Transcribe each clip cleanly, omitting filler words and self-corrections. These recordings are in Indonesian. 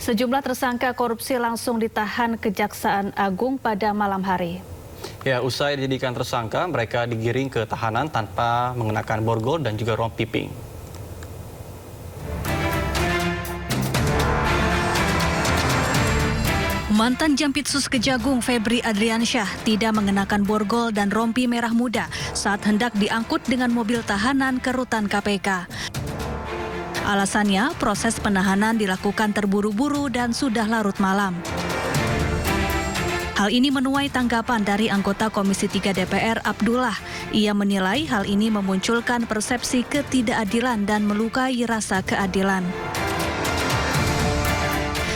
Sejumlah tersangka korupsi langsung ditahan Kejaksaan Agung pada malam hari. Ya, usai dijadikan tersangka, mereka digiring ke tahanan tanpa mengenakan borgol dan juga rompi pink. Mantan Jampitsus Kejagung Febri Adriansyah tidak mengenakan borgol dan rompi merah muda saat hendak diangkut dengan mobil tahanan ke rutan KPK. Alasannya, proses penahanan dilakukan terburu-buru dan sudah larut malam. Hal ini menuai tanggapan dari anggota Komisi 3 DPR Abdullah. Ia menilai hal ini memunculkan persepsi ketidakadilan dan melukai rasa keadilan.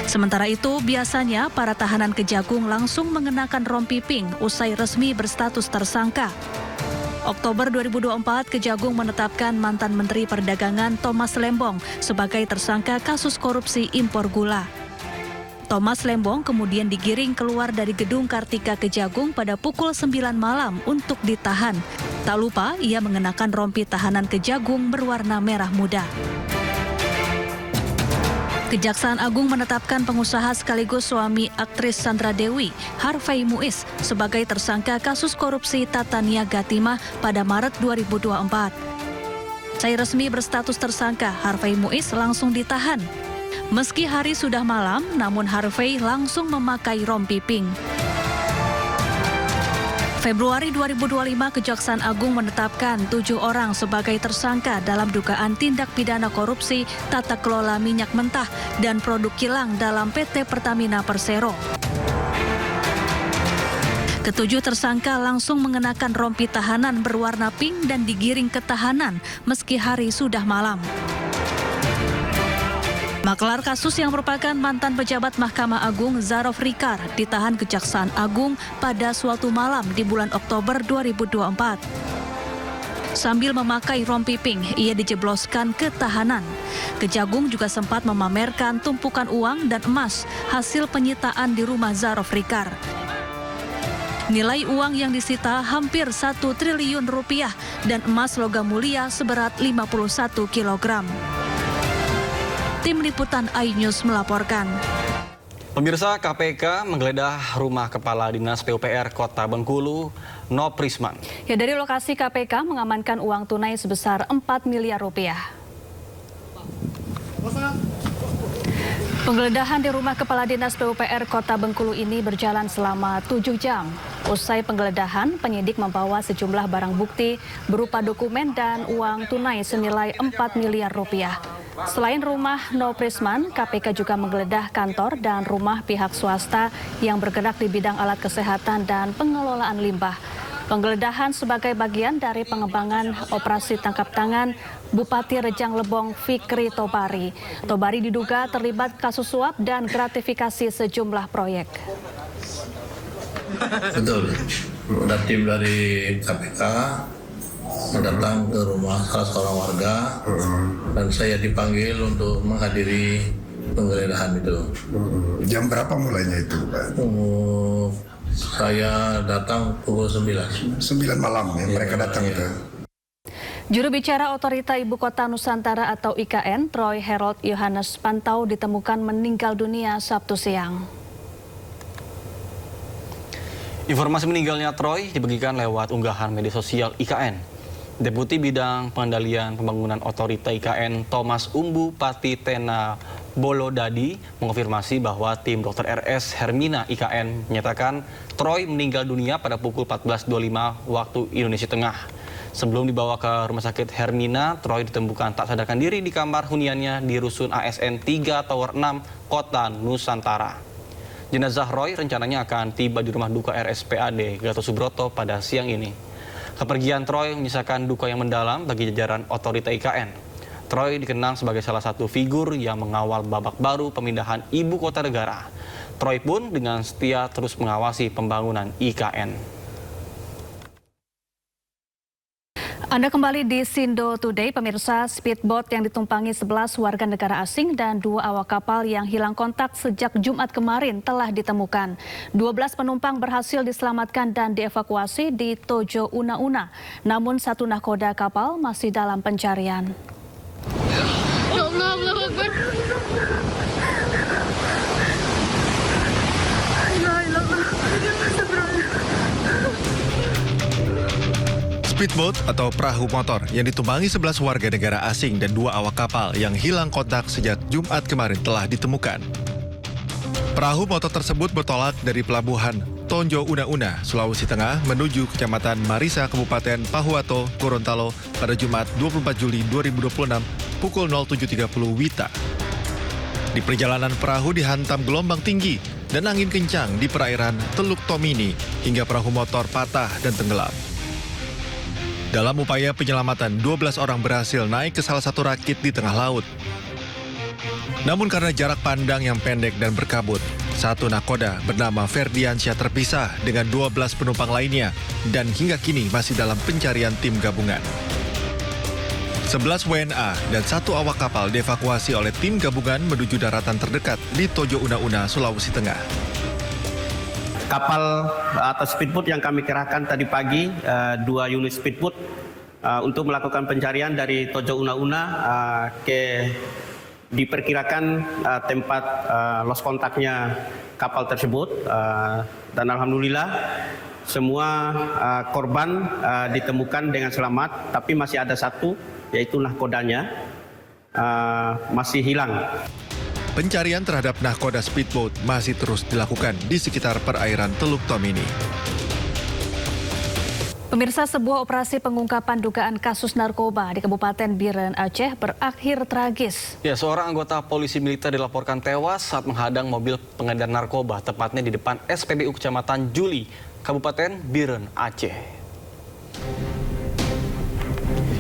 Sementara itu, biasanya para tahanan Kejagung langsung mengenakan rompi pink usai resmi berstatus tersangka. Oktober 2024, Kejagung menetapkan mantan Menteri Perdagangan Thomas Lembong sebagai tersangka kasus korupsi impor gula. Thomas Lembong kemudian digiring keluar dari gedung Kartika Kejagung pada pukul 9 malam untuk ditahan. Tak lupa, ia mengenakan rompi tahanan Kejagung berwarna merah muda. Kejaksaan Agung menetapkan pengusaha sekaligus suami aktris Sandra Dewi, Harvey Muiz, sebagai tersangka kasus korupsi tata niaga timah pada Maret 2024. Usai resmi berstatus tersangka, Harvey Muiz langsung ditahan. Meski hari sudah malam, namun Harvey langsung memakai rompi pink. Februari 2025, Kejaksaan Agung menetapkan 7 orang sebagai tersangka dalam dugaan tindak pidana korupsi tata kelola minyak mentah dan produk kilang dalam PT Pertamina Persero. Ketujuh tersangka langsung mengenakan rompi tahanan berwarna pink dan digiring ke tahanan meski hari sudah malam. Maklar kasus yang merupakan mantan pejabat Mahkamah Agung Zarof Rikar ditahan Kejaksaan Agung pada suatu malam di bulan Oktober 2024. Sambil memakai rompi pink, ia dijebloskan ke tahanan. Kejagung juga sempat memamerkan tumpukan uang dan emas hasil penyitaan di rumah Zarof Rikar. Nilai uang yang disita hampir 1 triliun rupiah dan emas logam mulia seberat 51 kilogram. Tim Liputan iNews melaporkan. Pemirsa, KPK menggeledah rumah Kepala Dinas PUPR Kota Bengkulu, Noprisman. Ya, dari lokasi KPK mengamankan uang tunai sebesar 4 miliar rupiah. Penggeledahan di rumah Kepala Dinas PUPR Kota Bengkulu ini berjalan selama 7 jam. Usai penggeledahan, penyidik membawa sejumlah barang bukti berupa dokumen dan uang tunai senilai 4 miliar rupiah. Selain rumah Noprisman, KPK juga menggeledah kantor dan rumah pihak swasta yang bergerak di bidang alat kesehatan dan pengelolaan limbah. Penggeledahan sebagai bagian dari pengembangan operasi tangkap tangan Bupati Rejang Lebong Fikri Tobari. Tobari diduga terlibat kasus suap dan gratifikasi sejumlah proyek. Betul, ada tim dari KPK datang ke rumah salah seorang warga dan saya dipanggil untuk menghadiri penggeledahan itu. Jam berapa mulainya itu, Pak? Saya datang pukul 9. 9 malam ya, mereka datang itu. Juru bicara Otorita Ibu Kota Nusantara atau IKN, Troy Harold Yohanes Pantau ditemukan meninggal dunia Sabtu siang. Informasi meninggalnya Troy dibagikan lewat unggahan media sosial IKN. Deputi Bidang Pengendalian Pembangunan Otorita IKN Thomas Umbu Pati Tena Bolodadi mengonfirmasi bahwa tim Dr. RS Hermina IKN menyatakan Troy meninggal dunia pada pukul 14.25 waktu Indonesia Tengah. Sebelum dibawa ke Rumah Sakit Hermina, Troy ditemukan tak sadarkan diri di kamar huniannya di Rusun ASN 3 Tower 6, Kota Nusantara. Jenazah Roy rencananya akan tiba di rumah duka RSPAD Gatot Subroto pada siang ini. Kepergian Troy menyisakan duka yang mendalam bagi jajaran Otorita IKN. Troy dikenang sebagai salah satu figur yang mengawal babak baru pemindahan ibu kota negara. Troy pun dengan setia terus mengawasi pembangunan IKN. Anda kembali di Sindo Today, pemirsa. Speedboat yang ditumpangi 11 warga negara asing dan 2 awak kapal yang hilang kontak sejak Jumat kemarin telah ditemukan. 12 penumpang berhasil diselamatkan dan dievakuasi di Tojo Una-Una. Namun 1 nahkoda kapal masih dalam pencarian. Ya Allah, Allahu Akbar. Speedboat atau perahu motor yang ditumpangi 11 warga negara asing dan 2 awak kapal yang hilang kontak sejak Jumat kemarin telah ditemukan. Perahu motor tersebut bertolak dari pelabuhan Tonjo Una-Una, Sulawesi Tengah menuju Kecamatan Marisa, Kabupaten Pahuato, Gorontalo pada Jumat 24 Juli 2026 pukul 07.30 WITA. Di perjalanan perahu dihantam gelombang tinggi dan angin kencang di perairan Teluk Tomini hingga perahu motor patah dan tenggelam. Dalam upaya penyelamatan, 12 orang berhasil naik ke salah satu rakit di tengah laut. Namun karena jarak pandang yang pendek dan berkabut, satu nakoda bernama Ferdiansyah terpisah dengan 12 penumpang lainnya dan hingga kini masih dalam pencarian tim gabungan. 11 WNA dan 1 awak kapal dievakuasi oleh tim gabungan menuju daratan terdekat di Tojo Una-Una, Sulawesi Tengah. Kapal atau speedboat yang kami kerahkan tadi pagi, 2 unit speedboat untuk melakukan pencarian dari Tojo Una-Una ke diperkirakan tempat lost kontaknya kapal tersebut, dan alhamdulillah semua korban ditemukan dengan selamat, tapi masih ada satu, yaitu nahkodanya masih hilang. Pencarian terhadap nahkoda speedboat masih terus dilakukan di sekitar perairan Teluk Tomini. Pemirsa, sebuah operasi pengungkapan dugaan kasus narkoba di Kabupaten Biren, Aceh berakhir tragis. Ya, seorang anggota polisi militer dilaporkan tewas saat menghadang mobil pengedar narkoba, tepatnya di depan SPBU Kecamatan Juli, Kabupaten Biren, Aceh.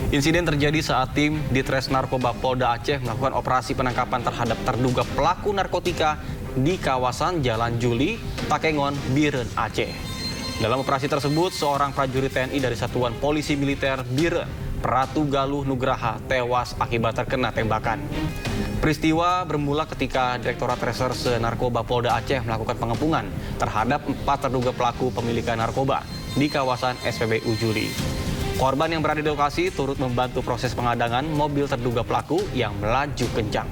Insiden terjadi saat tim Ditres Narkoba Polda Aceh melakukan operasi penangkapan terhadap terduga pelaku narkotika di kawasan Jalan Juli, Takengon, Biren, Aceh. Dalam operasi tersebut, seorang prajurit TNI dari Satuan Polisi Militer Biren, Pratu Galuh Nugraha, tewas akibat terkena tembakan. Peristiwa bermula ketika Direktorat Reserse Narkoba Polda Aceh melakukan pengepungan terhadap 4 terduga pelaku pemilikan narkoba di kawasan SPBU Juli. Korban yang berada di lokasi turut membantu proses pengadangan mobil terduga pelaku yang melaju kencang.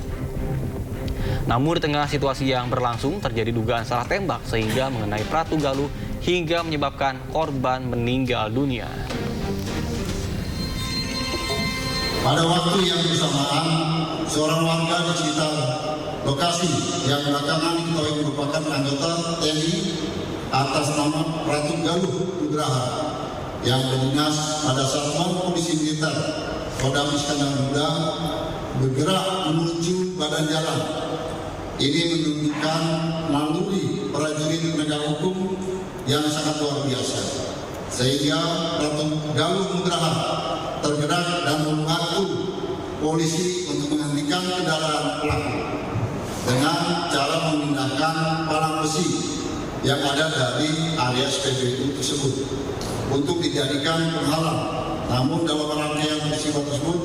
Namun di tengah situasi yang berlangsung terjadi dugaan salah tembak sehingga mengenai Pratu Galuh hingga menyebabkan korban meninggal dunia. Pada waktu yang bersamaan, seorang warga di sekitar lokasi yang belakangan diketahui merupakan anggota TNI atas nama Pratu Galuh Nugraha yang berdinas pada Satuan Polisi Militer Kodam Iskandar Muda bergerak menuju badan jalan. Ini menunjukkan naluri prajurit penegak hukum yang sangat luar biasa. Sehingga Pratu Galuh Nugraha tergerak dan membantu polisi untuk menghentikan kendaraan pelaku dengan cara memindahkan palang besi yang ada dari area SPBU tersebut untuk dijadikan penghalang. Namun dalam rangkaian peristiwa tersebut,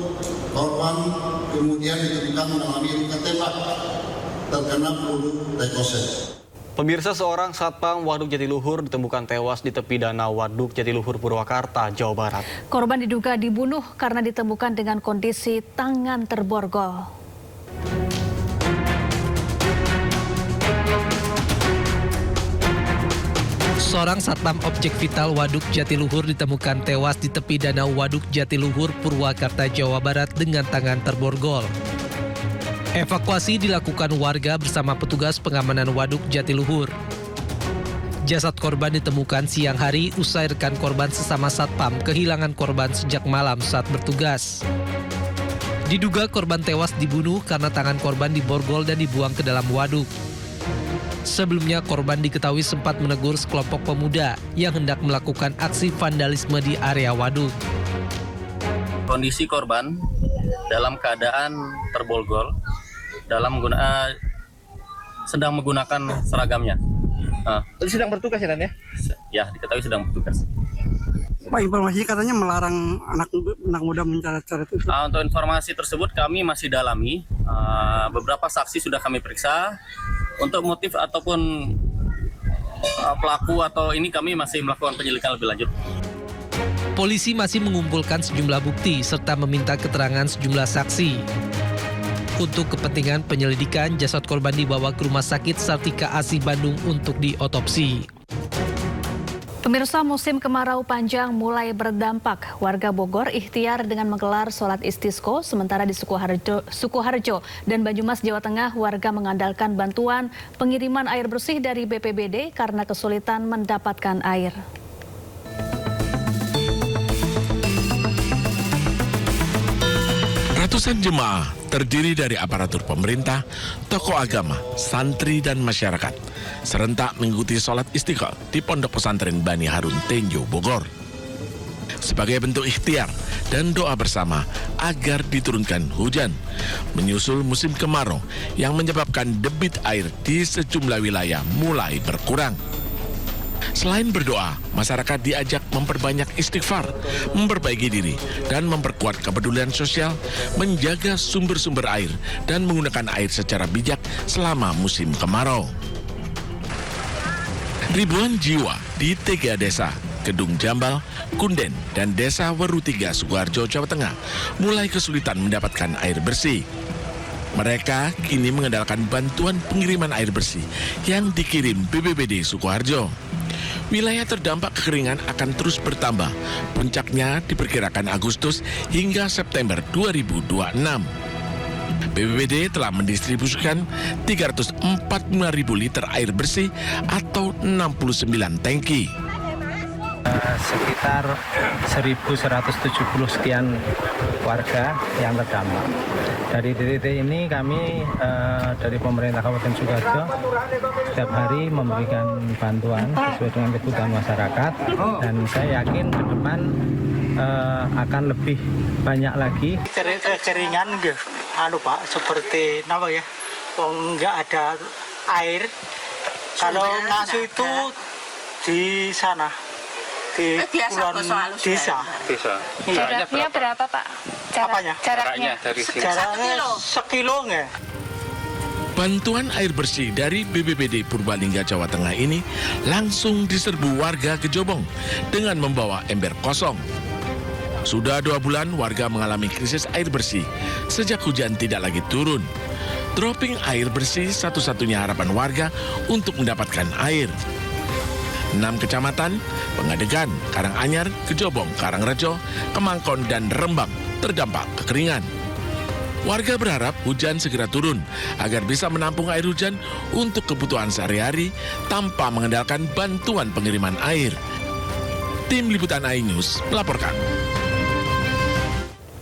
korban kemudian ditemukan mengalami luka tembak terkena peluru rekoset. Pemirsa, seorang satpam Waduk Jatiluhur ditemukan tewas di tepi danau Waduk Jatiluhur, Purwakarta, Jawa Barat. Korban diduga dibunuh karena ditemukan dengan kondisi tangan terborgol. Seorang satpam objek vital Waduk Jatiluhur ditemukan tewas di tepi danau Waduk Jatiluhur, Purwakarta, Jawa Barat dengan tangan terborgol. Evakuasi dilakukan warga bersama petugas pengamanan Waduk Jatiluhur. Jasad korban ditemukan siang hari usai rekan korban sesama satpam kehilangan korban sejak malam saat bertugas. Diduga korban tewas dibunuh karena tangan korban diborgol dan dibuang ke dalam waduk. Sebelumnya korban diketahui sempat menegur sekelompok pemuda yang hendak melakukan aksi vandalisme di area waduk. Kondisi korban dalam keadaan terborgol, sedang menggunakan seragamnya. Sedang bertugas ya, Dan ya? Ya, diketahui sedang bertugas. Pak, informasinya katanya melarang anak muda mencoret-coret itu. Untuk informasi tersebut kami masih dalami. Beberapa saksi sudah kami periksa. Untuk motif ataupun pelaku atau ini kami masih melakukan penyelidikan lebih lanjut. Polisi masih mengumpulkan sejumlah bukti serta meminta keterangan sejumlah saksi. Untuk kepentingan penyelidikan, jasad korban dibawa ke Rumah Sakit Sartika Asih Bandung untuk diotopsi. Pemirsa, musim kemarau panjang mulai berdampak. Warga Bogor ikhtiar dengan menggelar sholat istisqo, sementara di Sukoharjo dan Banyumas, Jawa Tengah, warga mengandalkan bantuan pengiriman air bersih dari BPBD karena kesulitan mendapatkan air. Ratusan jemaah terdiri dari aparatur pemerintah, tokoh agama, santri, dan masyarakat serentak mengikuti sholat istiqo di Pondok Pesantren Bani Harun Tenjo, Bogor. Sebagai bentuk ikhtiar dan doa bersama agar diturunkan hujan, menyusul musim kemarau yang menyebabkan debit air di sejumlah wilayah mulai berkurang. Selain berdoa, masyarakat diajak memperbanyak istighfar, memperbaiki diri, dan memperkuat kepedulian sosial, menjaga sumber-sumber air, dan menggunakan air secara bijak selama musim kemarau. Ribuan jiwa di 3 desa, Kedung Jambal, Kunden, dan Desa Weru 3, Sukoharjo, Jawa Tengah, mulai kesulitan mendapatkan air bersih. Mereka kini mengandalkan bantuan pengiriman air bersih yang dikirim BPBD Sukoharjo. Wilayah terdampak kekeringan akan terus bertambah. Puncaknya diperkirakan Agustus hingga September 2026. BPBD telah mendistribusikan 345.000 liter air bersih atau 69 tangki. Sekitar 1.170 sekian warga yang terdampak. Dari titik ini kami dari pemerintah Kabupaten Sukoharjo setiap hari memberikan bantuan sesuai dengan kebutuhan masyarakat, dan saya yakin ke depan akan lebih banyak lagi. Kekeringan Pak, seperti apa ya? Nggak ada air. Kalau ngasuh itu di sana. Di puluhan desa. Jaraknya berapa, Pak? Jaraknya dari sini. Jaraknya sekilo nggak? Bantuan air bersih dari BPBD Purbalingga, Jawa Tengah ini langsung diserbu warga Kejobong dengan membawa ember kosong. Sudah 2 bulan warga mengalami krisis air bersih sejak hujan tidak lagi turun. Dropping air bersih satu-satunya harapan warga untuk mendapatkan air. 6 kecamatan, Pengadegan, Karanganyar, Kejobong, Karangrejo, Kemangkon, dan Rembang terdampak kekeringan. Warga berharap hujan segera turun agar bisa menampung air hujan untuk kebutuhan sehari-hari tanpa mengandalkan bantuan pengiriman air. Tim Liputan iNews melaporkan.